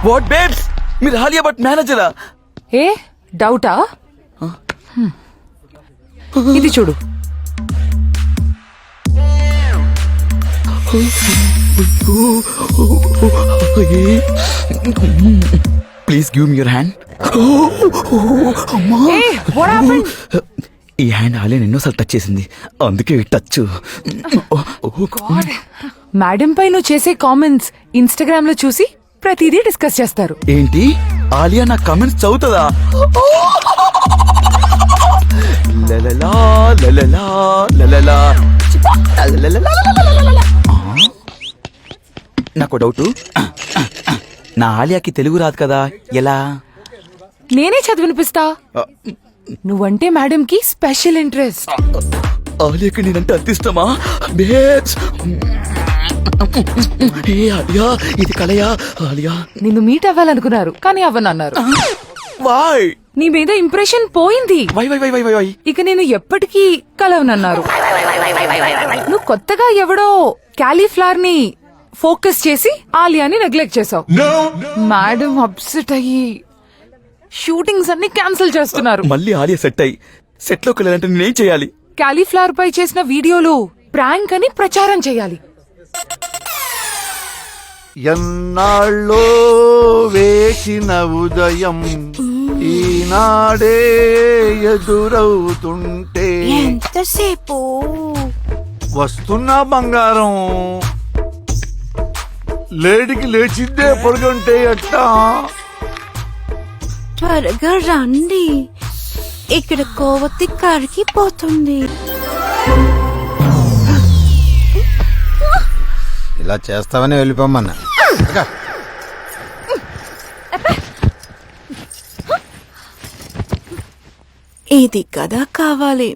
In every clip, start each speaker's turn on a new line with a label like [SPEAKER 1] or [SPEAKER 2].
[SPEAKER 1] What babes, మీరు ఆలియా భట్ మేనేజరా?
[SPEAKER 2] ఏ డౌటా? ఇది చూడు.
[SPEAKER 1] Please give me your hand. ఈ హ్యాండ్ ఆలియా ఎన్నోసార్లు టచ్ చేసింది, అందుకే టచ్.
[SPEAKER 2] మేడం పై నువ్వు చేసే కామెంట్స్ ఇన్స్టాగ్రామ్ లో చూసి ప్రతిదీ డిస్కస్ చేస్తారు.
[SPEAKER 1] ఏంటి, ఆలియా నా కమెంట్స్ చదువుతుందా? లలలా, లలలా, లలలా. నాకు డౌట్, నా ఆలియాకి తెలుగు రాదు కదా, ఎలా?
[SPEAKER 2] నేనే చదివినిపిస్తా. నువ్వంటే మేడం కి స్పెషల్ ఇంట్రెస్ట్.
[SPEAKER 1] ఆలియాకి నేనంటే అంత ఇష్టమా? బేబ్స్, ఏ ఆలియా, ఇది కలయా? ఆలియా
[SPEAKER 2] నిన్ను మీట్ అవ్వాలనుకున్నారు కానీ అవ్వనన్నారు.
[SPEAKER 1] వై?
[SPEAKER 2] నీ మీద ఇంప్రెషన్ పోయింది.
[SPEAKER 1] Why why why why why?
[SPEAKER 2] ఇక నేను ఎప్పటికీ కలవనన్నారు. నువ్వు కొత్తగా ఎవడో క్యాలీఫ్లవర్ ని ఫోకస్ చేసి ఆలియాని నెగ్లెక్ట్ చేసావు. మేడం అప్సెట్ అయ్యి షూటింగ్స్ అన్ని క్యాన్సిల్ చేస్తున్నారు.
[SPEAKER 1] మళ్ళీ ఆలియా సెట్ అయ్యి సెట్ లోకి వెళ్ళాలంటే నేనేం చేయాలి?
[SPEAKER 2] క్యాలీఫ్లవర్ పై చేసిన వీడియోలు ప్రాంక్ అని ప్రచారం చేయాలి.
[SPEAKER 3] ఎన్నాళ్ళో వేసిన ఉదయం ఈనాడే ఎదురవుతుంటే
[SPEAKER 4] ఎంతసేపు
[SPEAKER 3] వస్తున్నా బంగారం, లేడికి లేచిందే పొడుగుంటే ఎట్టా?
[SPEAKER 4] త్వరగా రండి, ఇక్కడ కోవతి కరిగిపోతుంది.
[SPEAKER 5] ఇలా చేస్తావని వెళ్ళిపోమన్నా.
[SPEAKER 4] ఇది కదా కావాలి.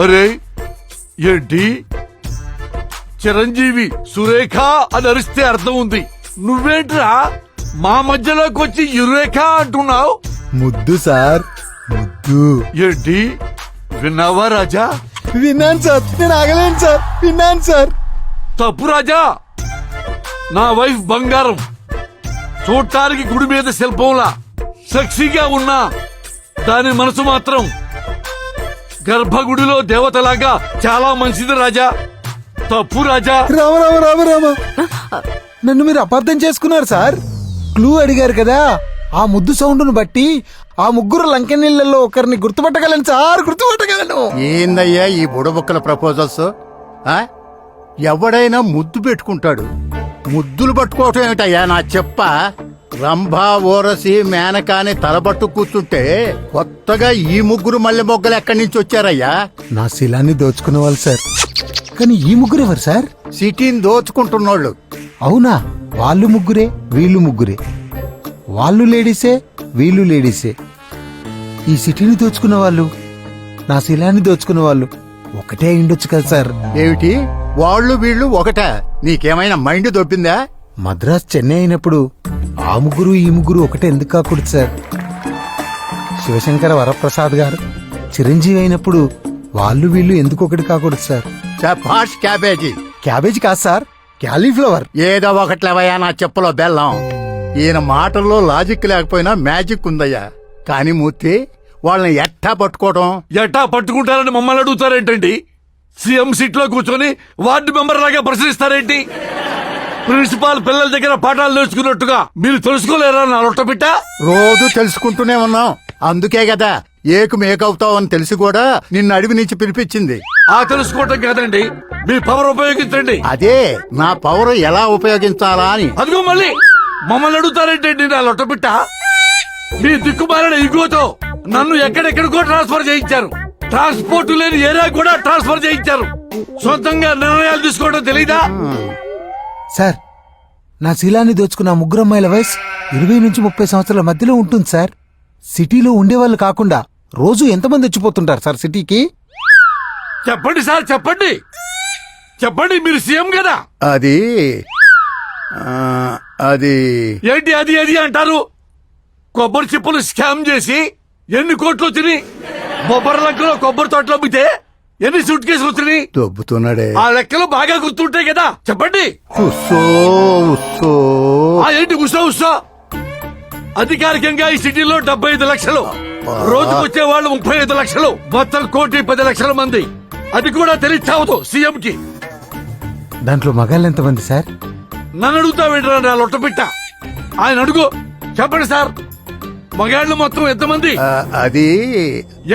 [SPEAKER 3] అరే ఏంటి, చిరంజీవి సురేఖ అని అరిస్తే అర్థం ఉంది, నువ్వేంట్రా మా మధ్యలోకి వచ్చి యురేఖ అంటున్నావు?
[SPEAKER 5] ముద్దు సార్, ముద్దు.
[SPEAKER 3] ఏంటి, విన్నావా రాజా?
[SPEAKER 5] విన్నాను సార్, నేను ఆగలేను సార్, విన్నాను సార్.
[SPEAKER 3] తప్పు రాజా, నా వైఫ్ బంగారం చూడటానికి గుడి మీద శిల్పంలా సెక్సీగా ఉన్నా దాని మనసు మాత్రం గర్భగుడిలో దేవతలాగా చాలా మంచిది రాజా. తప్పు రాజా.
[SPEAKER 5] రామ రామ రామ రామ, నన్ను మీరు అపార్థం చేసుకున్నారు సార్. క్లూ అడిగారు కదా, ఆ ముద్దు సౌండ్ ను బట్టి ఆ ముగ్గురు లంకెనీళ్లలో ఒకరిని గుర్తుపట్టగలను సార్, గుర్తుపట్టగలను.
[SPEAKER 6] ఏందయ్యా ఈ బుడబుక్కల ప్రపోజల్స్? ఎవడైనా ముద్దు పెట్టుకుంటాడు, ముద్దులు పట్టుకోవటం ఏమిటయ్యా నా చెప్ప? రంభా, ఓరసి, మేనకాని తలబట్టు కూర్చుంటే కొత్తగా ఈ ముగ్గురు మల్లె మొగ్గలు ఎక్కడి నుంచి వచ్చారయ్యా?
[SPEAKER 5] నా శిలాన్ని దోచుకునే వాళ్ళు సార్. కానీ ఈ ముగ్గురు ఎవరు సార్?
[SPEAKER 6] సిటీని దోచుకుంటున్నోళ్ళు.
[SPEAKER 5] అవునా? వాళ్ళు ముగ్గురే, వీళ్ళు ముగ్గురే. వాళ్ళు లేడీసే, వీళ్ళు లేడీసే. ఈ సిటీని దోచుకున్న వాళ్ళు, నా శిలాన్ని దోచుకున్న వాళ్ళు ఒకటే అయిండొచ్చు కదా సార్.
[SPEAKER 6] ఏమిటి, వాళ్ళు వీళ్ళు ఒకటా? నీకేమైనా మైండ్ దొబ్బిందా?
[SPEAKER 5] మద్రాస్ చెన్నై అయినప్పుడు ఆ ముగ్గురు ఈ ముగ్గురు ఒకటే ఎందుకు కాకూడదు సార్? శివశంకర వరప్రసాద్ గారు చిరంజీవి అయినప్పుడు వాళ్ళు వీళ్ళు ఎందుకు ఒకటి కాకూడదు సార్?
[SPEAKER 6] చపాష్ క్యాబేజీ.
[SPEAKER 5] క్యాబేజీ కాదు సార్, క్యాలీఫ్లవర్.
[SPEAKER 6] ఏదో ఒకట్లేవయ్యా నా చెప్పులో బెల్లం. ఈయన మాటల్లో లాజిక్ లేకపోయినా మ్యాజిక్ ఉందయ్యా. కాని మూర్తి, వాళ్ళని ఎట్టా పట్టుకోవడం?
[SPEAKER 3] ఎట్టా పట్టుకుంటారని మమ్మల్ని అడుగుతారేంటండి? సీఎం సీట్ లో కూర్చొని వార్డు మెంబర్ లాగా ప్రశ్నిస్తారేంటి? ప్రిన్సిపాల్ పిల్లల దగ్గర పాఠాలు నేర్చుకున్నట్టుగా మీరు తెలుసుకోలేరా నా రొట్టబిట్ట?
[SPEAKER 6] రోజు తెలుసుకుంటూనే ఉన్నాం, అందుకే కదా ఏకు మేకవుతావు అని తెలిసి కూడా నిన్ను అడవి నుంచి పిలిపించింది.
[SPEAKER 3] ఆ తెలుసుకోవటం కాదండి, మీ పవర్ ఉపయోగించండి.
[SPEAKER 6] అదే నా పవర్ ఎలా ఉపయోగించాలా అని.
[SPEAKER 3] అదిగో మళ్ళీ మమ్మల్ని అడుగుతారేంటండి నా లొట్టబిట్ట? మీ దిక్కుమాలిన ఇగోతో నన్ను ఎక్కడెక్కడికో ట్రాన్స్ఫర్ చేయించారు. ట్రాన్స్పోర్ట్ లేని ఏరియా కూడా ట్రాన్స్ఫర్ చేయించారు. సొంతంగా నిర్ణయాలు తీసుకోవడం తెలీదా?
[SPEAKER 5] సార్, నా శీలాన్ని దోచుకున్న ఆ ముగ్గురు అమ్మాయిల వయసు 20 నుంచి 30 సంవత్సరాల మధ్యలో ఉంటుంది సార్. సిటీలో ఉండేవాళ్ళు కాకుండా రోజు ఎంతమంది వచ్చిపోతుంటారు సార్ సిటీకి?
[SPEAKER 3] చెప్పండి సార్, చెప్పండి చెప్పండి, మీరు సీఎం కదా.
[SPEAKER 6] అది అది
[SPEAKER 3] ఏంటి అది అది అంటారు? కొబ్బరి చిప్పలు స్కామ్ చేసి ఎన్ని కోట్లు వచ్చినాయి? బొబ్బర లెక్కలో కొబ్బరి తోటలో అమ్మితే ఎన్ని సూట్ కేసులు వచ్చినాయి?
[SPEAKER 6] దొబ్బుతున్నాడే.
[SPEAKER 3] ఆ లెక్కలు బాగా గుర్తుంటాయి కదా, చెప్పండి.
[SPEAKER 6] ఉస్సో ఉస్సో.
[SPEAKER 3] ఆ ఏంటి ఉత్సవ ఉత్సవ? అధికారికంగా ఈ సిటీలో 75 లక్షలు, రోజుకొచ్చే వాళ్ళు 35 లక్షలు, మొత్తం 1,10,00,000 మంది. అది కూడా తెలియచావదు సీఎం కి.
[SPEAKER 5] దాంట్లో మగాళ్ళు ఎంతమంది సార్?
[SPEAKER 3] నన్ను అడుగుతా వింటారా నా లొట్టపిట్ట? ఆయన అడుగు, చెప్పండి సార్. మగాళ్ళు మొత్తం ఎంతమంది?
[SPEAKER 6] అది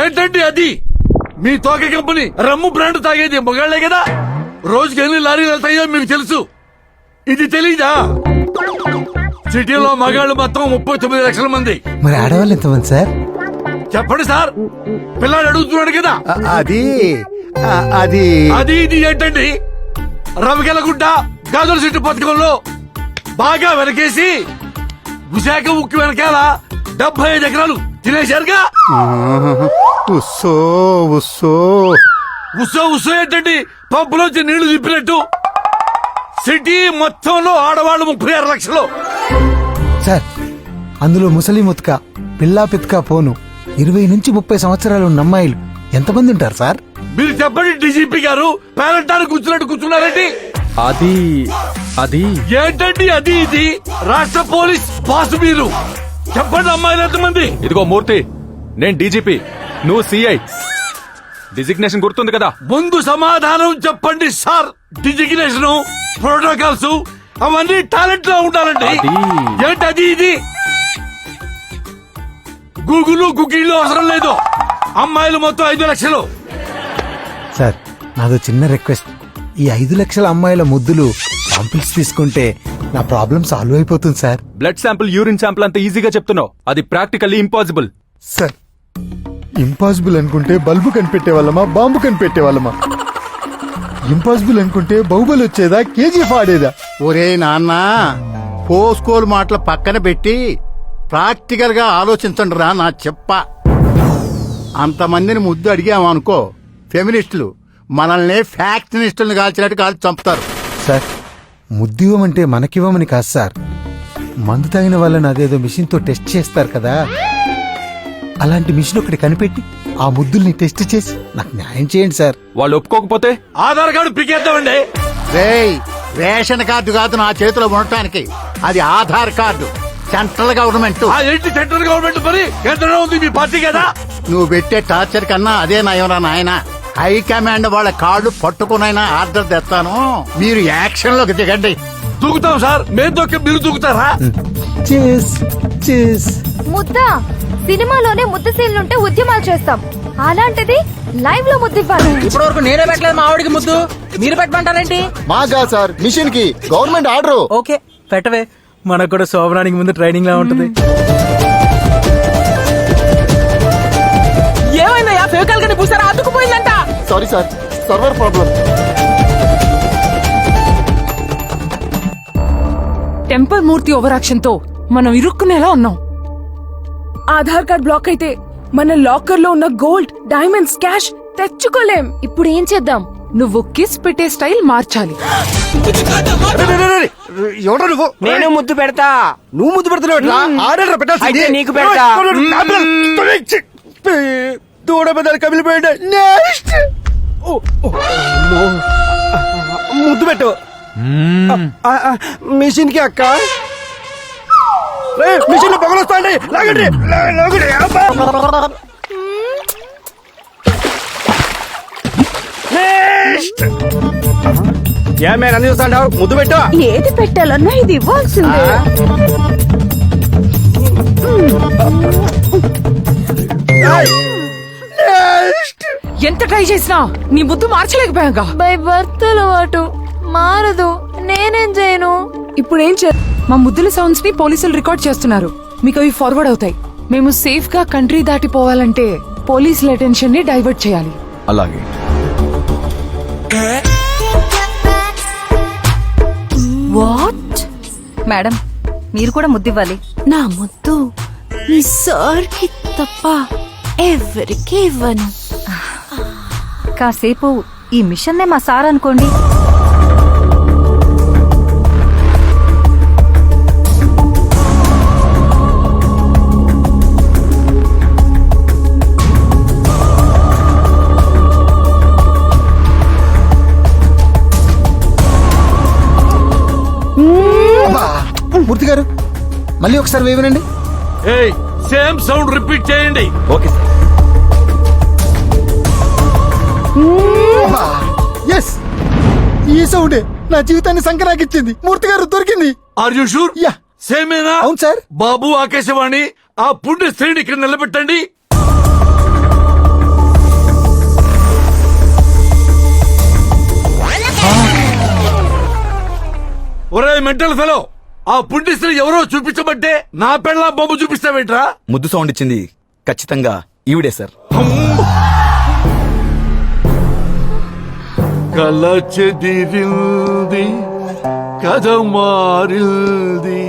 [SPEAKER 3] ఏంటండి అది? మీ తోక కంపెనీ రమ్ము బ్రాండ్ తాగేది మగాళ్లే కదా. రోజుకి ఎన్ని లారీలు వెళ్తాయో మీకు తెలుసు, ఇది తెలీదా? సిటీలో మగాళ్ళు మొత్తం 39 లక్షల మంది.
[SPEAKER 5] మరి ఆడవాళ్ళు ఎంతమంది సార్?
[SPEAKER 3] చెప్పండి సార్, పిల్లాడు అడుగుతున్నాడు కదా.
[SPEAKER 6] అది అది
[SPEAKER 3] అది ఇది ఏంటండి? రవికెలగుడ్డ గాజుల సిట్టు పథకంలో బాగా వెనకేసి విశాఖ ఉక్కు వెనకాల 75 ఎకరాలు తినేశారుగా.
[SPEAKER 6] ఉస్సో ఉస్సో.
[SPEAKER 3] ఉత్సవ ఉత్సవం ఏంటండి? పంపులోంచి నీళ్లు తిప్పినట్టు. సిటీ మొత్తంలో ఆడవాళ్ళు 36 లక్షలు.
[SPEAKER 5] సార్ అందులో ముసలి ముత్క, పిల్లా పిత్క పోను 20 నుంచి 30 సంవత్సరాలు ఉన్న అమ్మాయిలు ఎంతమంది ఉంటారు సార్?
[SPEAKER 3] మీరు చెప్పండి డీజీపీ గారు, పేరంటానికి కూర్చున్నట్టు కూర్చున్నారండి.
[SPEAKER 1] అది అది
[SPEAKER 3] ఏంటండి అది ఇది? రాష్ట్ర పోలీస్ బాస్ మీరు. చెప్పండి అమ్మాయిలు ఎంతమంది?
[SPEAKER 1] ఇదిగో మూర్తి, నేను డీజీపీ, నువ్వు సిఐ. డిజిగ్నేషన్ గుర్తుంది కదా?
[SPEAKER 3] ముందు సమాధానం చెప్పండి సార్. డిజిగ్నేషన్, ప్రోటోకాల్స్ అవన్నీ టాలెంట్ లో ఉండాలండి. ఏంటి అది ఇది? గూగుల్ గుగ్గిళ్ళు అవసరం లేదు. అమ్మాయిలు మొత్తం 5 లక్షలు.
[SPEAKER 5] సార్ నాదో చిన్న రిక్వెస్ట్, ఈ 5 లక్షల అమ్మాయిల ముద్దులు శాంపిల్స్ తీసుకుంటే నా ప్రాబ్లం సాల్వ్ అయిపోతుంది sir.
[SPEAKER 1] Blood sample, urine sample అంత ఈజీగా చెప్తున్నావు, అది ప్రాక్టికల్లీ ఇంపాసిబుల్.
[SPEAKER 5] సార్ ఇంపాసిబుల్ అనుకుంటే బల్బు కనిపెట్టే వాళ్ళమా, బాంబు కనిపెట్టే వాళ్ళమా? ఇంపాసిబుల్ అనుకుంటే బాహుబలి వచ్చేదా, కేజీఎఫ్ ఆడేదా?
[SPEAKER 6] ఒరే నాన్న, పోస్కోల్ మాటలు పక్కన పెట్టి ప్రాక్టికల్ గా ఆలోచించండి రా నా చెప్ప. అంతమందిని ముద్దు అడిగామనుకో, ఫెమినిస్టులు మనల్ని ఫ్యాక్షనిస్టులను కాల్చినట్టు కాల్చి చంపుతారు.
[SPEAKER 5] సార్ ముద్దు ఇవ్వమంటే మనకివ్వమని కాదు సార్, మందు తాగిన వాళ్ళని అదేదో మిషన్ తో టెస్ట్ చేస్తారు కదా, అలాంటి మిషన్ ఒకటి కనిపెట్టి ఆ ముద్దుల్ని టెస్ట్ చేసి నాకు న్యాయం చేయండి సార్.
[SPEAKER 1] వాళ్ళు ఒప్పుకోకపోతే
[SPEAKER 3] ఆధార్ కార్డు పికేద్దామండి.
[SPEAKER 6] రేయ్, రేషన్ కార్డు కాదు నా చేతిలో ఉండటానికి, అది ఆధార్ కార్డు. Central government.
[SPEAKER 3] ఆ ఏంటి సెంట్రల్ గవర్నమెంట్ పని? కేంద్రంలో ఉంది మీ పార్టీ కదా.
[SPEAKER 6] నువ్వు పెట్టే టార్చర్ కన్నా అదే నయంరా నాయన. హైకమాండ్ వాళ్ళ కార్డు పట్టుకునైనా ఆర్డర్ తెస్తాను, మీరు యాక్షన్ లోకి దిగండి.
[SPEAKER 3] దూకుతాం సార్, మేము దొక్కి మీరు దూకుతారా?
[SPEAKER 5] చేస్ చేస్.
[SPEAKER 7] ముద్ద సినిమాలోనే ముద్ద సీన్లుంటే ఉద్యమాలు చేస్తాం, అలాంటిది లైవ్ లో ముద్ద ఇవ్వాలి.
[SPEAKER 8] ఇప్పటి వరకు నేనే పెట్టలేదు మా ఆవిడికి ముద్దు, మీరు పెట్టమంటారేంటి?
[SPEAKER 9] మాగా సార్, మిషన్ కి గవర్నమెంట్ ఆర్డర్.
[SPEAKER 8] ఓకే పెట్టవే, మనకు కూడా శోభనానికి ముందు ట్రైనింగ్ లా ఉంటుంది. ఏమైందయ్యా, ఫేవకాల్ కానీ పూసారా, అతుకుపోయిందంట.
[SPEAKER 9] Sorry sir, server problem.
[SPEAKER 2] Temper Murthy over action తో మనం ఇరుక్కునేలా ఉన్నాం. ఆధార్ కార్డ్ బ్లాక్ అయితే మన లాకర్ లో ఉన్న గోల్డ్, డైమండ్స్, క్యాష్ తెచ్చుకోలేం.
[SPEAKER 7] ఇప్పుడు ఏం చేద్దాం?
[SPEAKER 2] నువ్వు కిస్ పెట్టే స్టైల్ మార్చాలి.
[SPEAKER 8] నేను ముద్దు పెడతా.
[SPEAKER 9] నువ్వు ముద్దు పెడుతున్నావు, ఆర్డర్ పెట్టాల్సింది.
[SPEAKER 8] అయితే నీకు పెడతా.
[SPEAKER 9] దూడ బదులు కమిలిపోయాడు. ముద్దు పెట్టు మిషన్ కి. అక్క మిషన్ లో పొగలు వస్తాండి, లాగండి లాగండి. ఏమే అన్ని చూస్తాంటావు, ముద్దు పెట్టు.
[SPEAKER 4] ఏది పెట్టాలన్నా ఇది ఇవ్వాల్సిందే.
[SPEAKER 2] ఎంత ట్రై చేసినా నీ ముద్దు మార్చలేకపోయాగా.
[SPEAKER 7] బై బర్త్ అలవాటు మారదు, నేనేం చేయను?
[SPEAKER 2] ఇప్పుడు ఏం చే మా ముద్దుల సౌండ్స్ ని పోలీసులు రికార్డ్ చేస్తున్నారు, మీకు అవి ఫార్వర్డ్ అవుతాయి. మేము సేఫ్ గా కంట్రీ దాటిపోవాలంటే పోలీసుల అటెన్షన్ ని డైవర్ట్ చేయాలి.
[SPEAKER 1] అలాగే.
[SPEAKER 4] వాట్?
[SPEAKER 7] మేడం, మీరు కూడా ముద్దివ్వాలి.
[SPEAKER 4] నా ముద్దు మీ సార్ కి తప్ప ఎవరికి ఇవ్వను.
[SPEAKER 7] కాసేపు ఈ మిషన్ మా సార్ అనుకోండి.
[SPEAKER 5] మూర్తి గారు మళ్ళీ ఒకసారి వేయనండి.
[SPEAKER 3] ఏయ్ సేమ్ సౌండ్ రిపీట్ చేయండి.
[SPEAKER 1] Okay sir.
[SPEAKER 5] ఎస్, ఈ సౌండే నా జీవితాన్ని సంకరాకిచ్చింది. మూర్తి గారు దొరికింది.
[SPEAKER 3] Are you sure?
[SPEAKER 5] యా.
[SPEAKER 3] సేమేనా?
[SPEAKER 5] అవును సార్.
[SPEAKER 3] బాబు ఆకాశవాణి, ఆ పుణ్య స్త్రీని ఇక్కడ నిలబెట్టండి. ఒరే మెంటల్ ఫెలో, ఆ పుణ్య స్త్రీ ఎవరో చూపించబట్టే నా పెళ్ళ బొమ్మ చూపిస్తావేంట్రా?
[SPEAKER 9] ముద్దు సౌండ్ ఇచ్చింది ఖచ్చితంగా ఈవిడే సార్.
[SPEAKER 3] కల చెదిరింది, కథ మారింది.